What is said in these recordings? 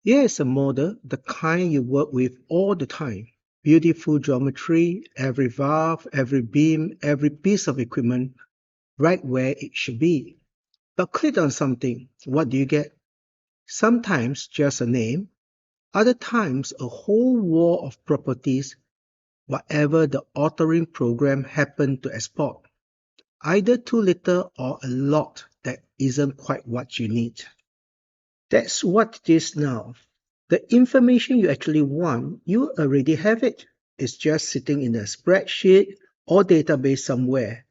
Here is a model, the kind you work with all the time. Beautiful geometry, every valve, every beam, every piece of equipment right where it should be. But click on something, what do you get? Sometimes just a name, other times a whole wall of properties, whatever the authoring program happened to export. Either too little or a lot that isn't quite what you need. That's what it is now. The information you actually want, you already have it. It's just sitting in a spreadsheet or database somewhere.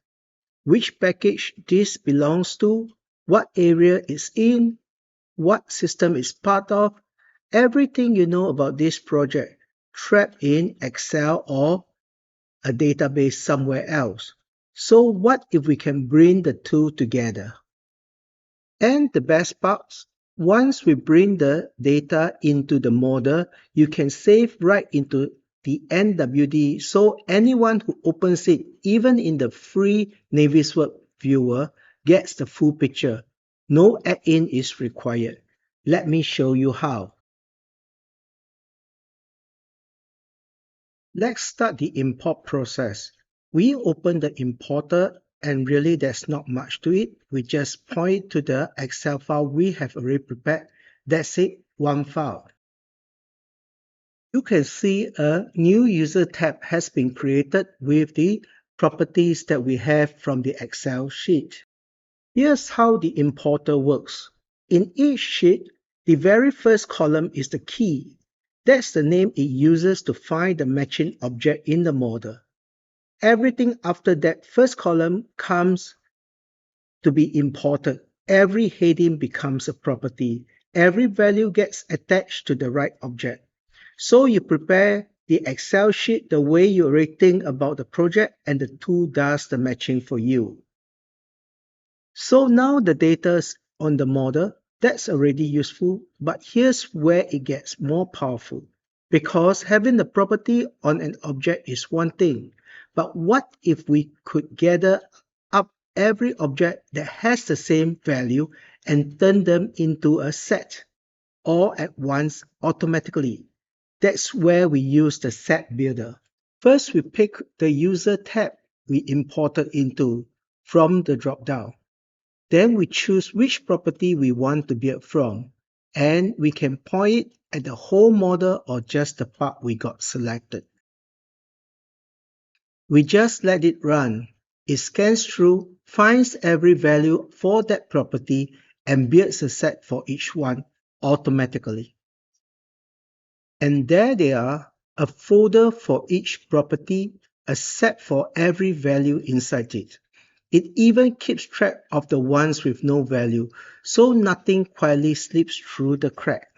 Which package this belongs to, what area it's in, what system it's part of, everything you know about this project trapped in Excel or a database somewhere else. So what if we can bring the two together? And the best part, once we bring the data into the model, you can save right into the NWD so anyone who opens it, even in the free Navisworks viewer, gets the full picture. No add-in is required. Let me show you how. Let's start the import process. We open the importer and really there's not much to it. We just point to the Excel file we have already prepared. That's it, one file. You can see a new user tab has been created with the properties that we have from the Excel sheet. Here's how the importer works. In each sheet, the very first column is the key. That's the name it uses to find the matching object in the model. Everything after that first column comes to be imported. Every heading becomes a property. Every value gets attached to the right object. So you prepare the Excel sheet the way you already think about the project and the tool does the matching for you. So now the data's on the model, that's already useful, but here's where it gets more powerful. Because having the property on an object is one thing, but what if we could gather up every object that has the same value and turn them into a set, all at once automatically? That's where we use the set builder. First, we pick the user tab we imported into from the drop-down. Then we choose which property we want to build from, and we can point it at the whole model or just the part we got selected. We just let it run. It scans through, finds every value for that property, and builds a set for each one automatically. And there they are, a folder for each property, a set for every value inside it. It even keeps track of the ones with no value, so nothing quietly slips through the crack.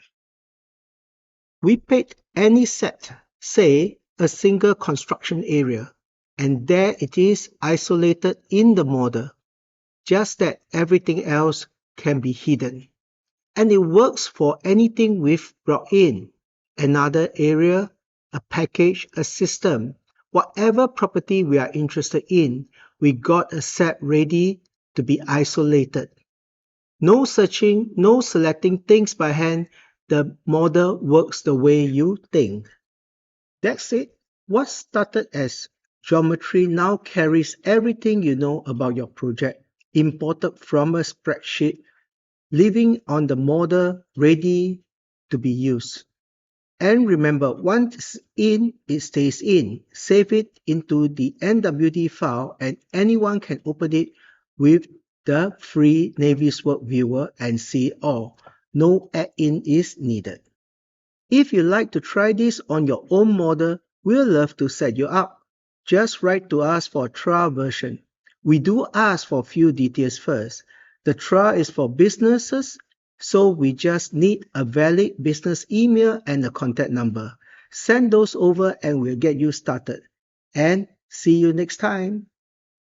We pick any set, say a single construction area, and there it is isolated in the model, just that everything else can be hidden. And it works for anything we've brought in, another area, a package, a system, whatever property we are interested in, we got a set ready to be isolated. No searching, no selecting things by hand. The model works the way you think. That's it. What started as geometry now carries everything you know about your project, imported from a spreadsheet, living on the model ready to be used. And remember, once in, it stays in. Save it into the NWD file and anyone can open it with the free Navisworks viewer and see all. No add-in is needed. If you'd like to try this on your own model, we'll love to set you up. Just write to us for a trial version. We do ask for a few details first. The trial is for businesses, so we just need a valid business email and a contact number. Send those over and we'll get you started. And see you next time.